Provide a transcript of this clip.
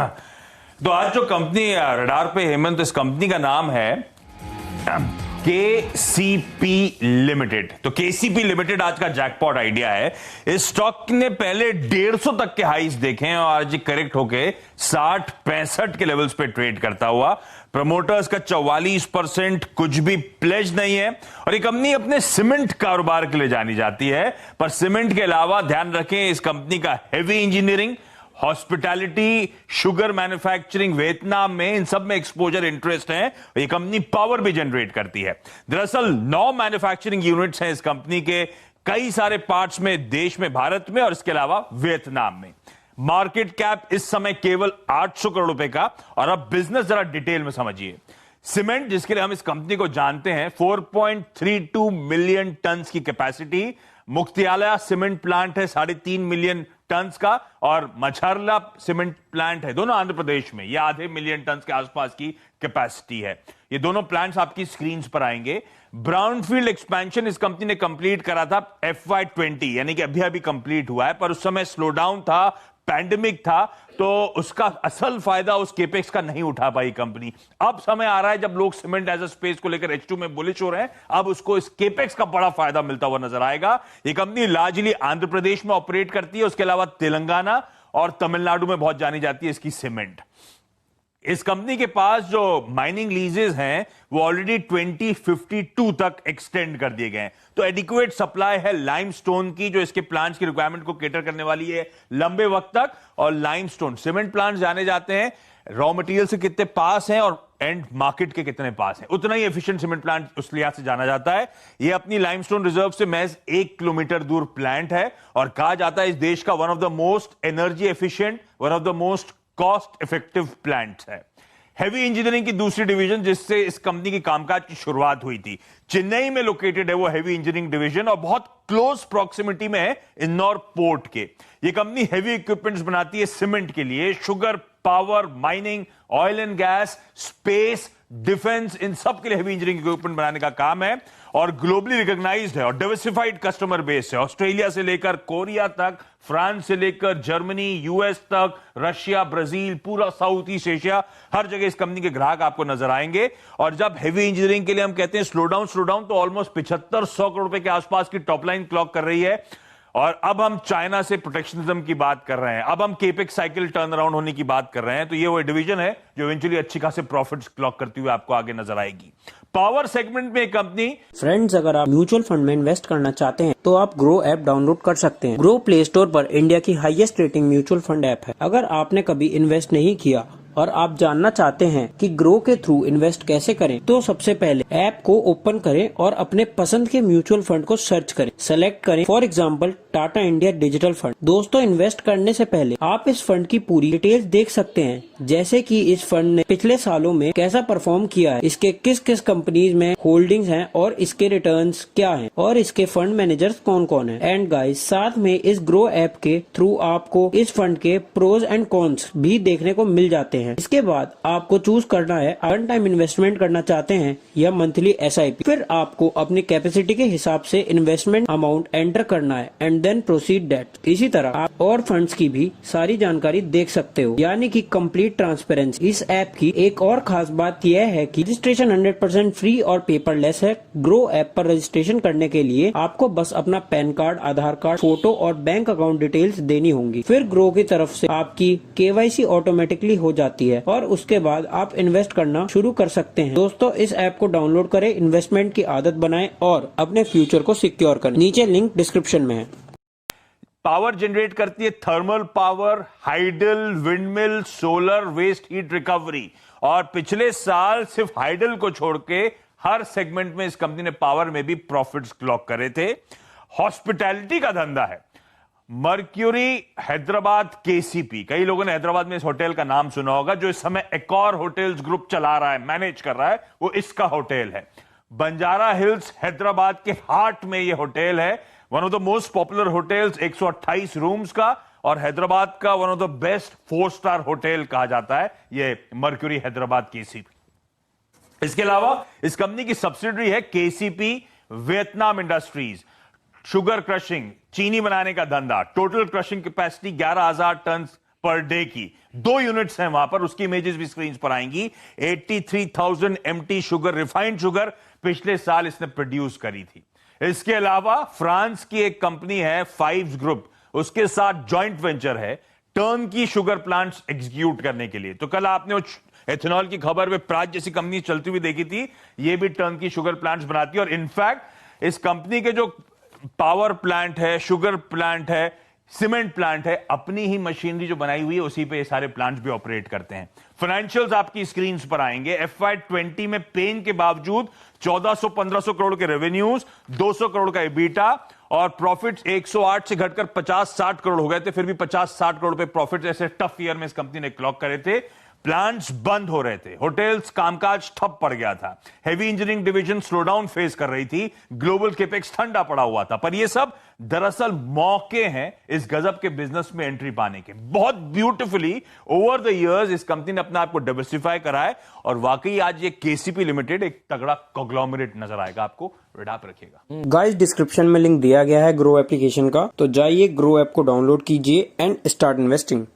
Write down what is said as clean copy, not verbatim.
तो आज जो कंपनी रडार पे हेमंत, इस कंपनी का नाम है केसीपी लिमिटेड। तो केसीपी लिमिटेड आज का जैकपॉट आइडिया है। इस स्टॉक ने पहले 150 तक के हाईस देखे हैं और आज करेक्ट होके 60-65 के लेवल्स पे ट्रेड करता हुआ। प्रमोटर्स का 44% कुछ भी प्लेज नहीं है। और ये कंपनी अपने सीमेंट कारोबार के लिए जानी जाती है, पर सीमेंट के अलावा ध्यान रखें इस कंपनी का heavy engineering, hospitality, sugar manufacturing, Vietnam में, इन सब में एक्सपोजर, इंटरेस्ट है। ये कंपनी पावर भी जनरेट करती है। दरअसल 9 मैन्युफैक्चरिंग यूनिट्स हैं इस कंपनी के, कई सारे पार्ट्स में, देश में, भारत में और इसके अलावा वियतनाम में। मार्केट कैप इस समय केवल 800 करोड़ रुपए का। और अब बिजनेस जरा डिटेल में समझिए। सीमेंट, जिसके लिए हम इस कंपनी को जानते हैं, 4.32 मिलियन टन की कैपेसिटी। मुख्तियाला सीमेंट प्लांट है 3.5 मिलियन टन का, और मछरला सीमेंट प्लांट है, दोनों आंध्र प्रदेश में, ये आधे मिलियन टन के आसपास की कैपेसिटी है। ये दोनों प्लांट्स आपकी स्क्रीन पर आएंगे। ब्राउनफील्ड एक्सपेंशन इस कंपनी ने कंप्लीट करा था FY20, यानी कि अभी अभी कंप्लीट हुआ है, पर उस समय स्लो डाउन था, पैंडेमिक था, तो उसका असल फायदा उस केपेक्स का नहीं उठा पाई कंपनी। अब समय आ रहा है जब लोग सीमेंट एज अ स्पेस को लेकर H2 में बुलिश हो रहे हैं, अब उसको इस केपेक्स का बड़ा फायदा मिलता हुआ नजर आएगा। ये कंपनी लार्जली आंध्र प्रदेश में ऑपरेट करती है, उसके अलावा तेलंगाना और तमिलनाडु में बहुत जानी जाती है इसकी सीमेंट। इस कंपनी के पास जो माइनिंग लीजेस हैं वो ऑलरेडी 2052 तक एक्सटेंड कर दिए गए हैं। तो एडिक्वेट सप्लाई है लाइमस्टोन की, जो इसके प्लांट्स की रिक्वायरमेंट को केटर करने वाली है लंबे वक्त तक। और लाइमस्टोन सीमेंट प्लांट्स जाने जाते हैं रॉ मटेरियल से कितने पास हैं और एंड मार्केट के कितने पास हैं, उतना ही एफिशिएंट सीमेंट प्लांट उस लिहाज से जाना जाता है। यह अपनी लाइमस्टोन रिजर्व से महज 1 किलोमीटर दूर प्लांट है और कहा जाता है इस देश का one of the most energy efficient, one of the most cost effective plant है। हेवी इंजीनियरिंग की दूसरी डिवीजन जिससे इस कंपनी की कामकाज की शुरुआत हुई थी, चेन्नई में लोकेटेड है वो हेवी इंजीनियरिंग डिवीजन, और बहुत क्लोज प्रॉक्सिमिटी में है इंदौर पोर्ट के। ये कंपनी हेवी इक्विपमेंट्स बनाती है सीमेंट के लिए, sugar, power, mining, oil and gas, space, defence, इन सब के लिए हेवी इंजीनियरिंग इक्विपमेंट बनाने का काम है। और ग्लोबली रिकॉग्नाइज्ड है और डाइवर्सिफाइड कस्टमर बेस है। ऑस्ट्रेलिया से लेकर कोरिया तक, फ्रांस से लेकर जर्मनी, यूएस तक, रशिया, ब्राजील, पूरा साउथ ईस्ट एशिया, हर जगह इस कंपनी के ग्राहक आपको नजर आएंगे। और जब हेवी इंजीनियरिंग के लिए हम कहते हैं स्लो डाउन तो ऑलमोस्ट 7500 करोड़ रुपए के आसपास की टॉप लाइन क्लॉक कर रही है। और अब हम चाइना से प्रोटेक्शनिज्म की बात कर रहे हैं, अब हम केपेक्स साइकिल टर्न अराउंड होने की बात कर रहे हैं। तो ये वो डिवीजन है जो इवेंचुअली अच्छी खासे प्रॉफिट्स क्लॉक करती हुई आपको आगे नजर आएगी। पावर सेगमेंट में एक कंपनी। फ्रेंड्स, अगर आप म्यूचुअल फंड में इन्वेस्ट करना चाहते हैं तो आप ग्रो ऐप डाउनलोड कर सकते हैं। ग्रो प्ले स्टोर पर इंडिया की highest rating mutual fund app है। अगर आपने कभी इन्वेस्ट नहीं किया और आप जानना चाहते हैं कि ग्रो के थ्रू इन्वेस्ट कैसे करें, तो सबसे पहले ऐप को ओपन करें और अपने पसंद के म्यूचुअल फंड को सर्च करें। सेलेक्ट करें for example Tata India digital fund. दोस्तों, इन्वेस्ट करने से पहले आप इस फंड की पूरी डिटेल्स देख सकते हैं, जैसे कि इस फंड ने पिछले सालों में कैसा परफॉर्म किया है, इसके किस किस कंपनीज में होल्डिंग्स हैं और इसके रिटर्न्स क्या हैं और इसके फंड मैनेजर्स कौन कौन हैं। एंड गाइस, साथ में इस ग्रो ऐप के थ्रू आपको इस फंड के प्रोज एंड कॉन्स भी देखने को मिल जाते हैं। इसके बाद आपको चूज करना है वन टाइम इन्वेस्टमेंट करना चाहते हैं या मंथली SIP। फिर आपको अपनी कैपेसिटी के हिसाब से इन्वेस्टमेंट अमाउंट एंटर करना है एंड देन प्रोसीड दैट। इसी तरह आप और फंड्स की भी सारी जानकारी देख सकते हो, यानी कि कंप्लीट ट्रांसपेरेंसी। इस ऐप की एक और खास बात यह है कि रजिस्ट्रेशन 100% फ्री और पेपरलेस है। ग्रो ऐप पर रजिस्ट्रेशन करने के लिए आपको बस अपना पैन कार्ड, आधार कार्ड, फोटो और बैंक अकाउंट डिटेल्स देनी होंगी। फिर ग्रो की तरफ से आपकी KYC ऑटोमेटिकली हो जाती है और उसके बाद आप इन्वेस्ट करना शुरू कर सकते हैं। दोस्तों, इस ऐप को डाउनलोड करें, इन्वेस्टमेंट की आदत बनाएं और अपने फ्यूचर को सिक्योर करें। नीचे लिंक डिस्क्रिप्शन में है। पावर जनरेट करती है thermal power, hydel, windmill, solar, waste heat recovery. और पिछले साल सिर्फ हाइडल को छोड़ के हर सेगमेंट में इस कंपनी ने पावर में भी प्रॉफिट्स क्लॉक करे थे। हॉस्पिटैलिटी का धंधा है। मर्क्यूरी हैदराबाद KCP, कई लोगों ने हैदराबाद में इस होटल का नाम सुना होगा, जो इस समय एकॉर होटल्स ग्रुप चला रहा है, मैनेज कर रहा है, वो इसका होटल है। बंजारा हिल्स हैदराबाद के हार्ट में ये होटल है, one of the most popular hotels, 128 rooms का, और हैदराबाद का one of the best 4 star hotel कहा जाता है ये मर्क्यूरी हैदराबाद KCP। इसके अलावा इस कंपनी की सब्सिडरी है KCP Vietnam industries. Sugar crushing, चीनी बनाने का धंधा, total crushing capacity 11,000 ton per day की। 2 यूनिट्स हैं वहां पर, उसकी इमेजेस भी स्क्रीन पर आएंगी। 83,000 एमटी शुगर, रिफाइंड शुगर पिछले साल इसने प्रोड्यूस करी थी। इसके अलावा फ्रांस की एक कंपनी है फाइव्स ग्रुप, उसके साथ जॉइंट वेंचर है टर्न की शुगर प्लांट्स एग्जीक्यूट करने के लिए। तो कल आपने एथेनॉल की खबर में प्राज जैसी कंपनी चलती हुई देखी थी, ये भी टर्न की शुगर प्लांट्स बनाती है। और इनफैक्ट इस कंपनी के जो पावर प्लांट है, शुगर प्लांट है, सीमेंट प्लांट है, अपनी ही मशीनरी जो बनाई हुई है उसी पे ये सारे प्लांट्स भी ऑपरेट करते हैं। फाइनेंशियल्स आपकी स्क्रीन पर आएंगे। FY20 में पेन के बावजूद 1400-1500 करोड़ के रेवेन्यूज, 200 करोड़ का एबिटा और प्रॉफिट्स 108 से घटकर 50-60 करोड़ हो गए थे। फिर भी 50-60 करोड़ पे प्रॉफिट्स ऐसे टफ ईयर में इस कंपनी ने क्लॉक करे थे। प्लांट्स बंद हो रहे थे, होटल्स कामकाज ठप पड़ गया था, heavy engineering division slowdown face कर रही थी, ग्लोबल केपेक्स ठंडा पड़ा हुआ था। पर ये सब दरअसल मौके हैं इस गजब के बिजनेस में एंट्री पाने के। बहुत ब्यूटीफुली ओवर द इयर्स इस कंपनी ने अपने आप को डाइवर्सिफाई करा है और वाकई आज ये केसीपी लिमिटेड एक तगड़ा कॉन्ग्लोमरेट नजर आएगा। आपको रिडाप रखिएगा। गाइस डिस्क्रिप्शन में लिंक दिया गया है ग्रो एप्लीकेशन का, तो जाइए ग्रो ऐप को डाउनलोड कीजिए एंड स्टार्ट इन्वेस्टिंग।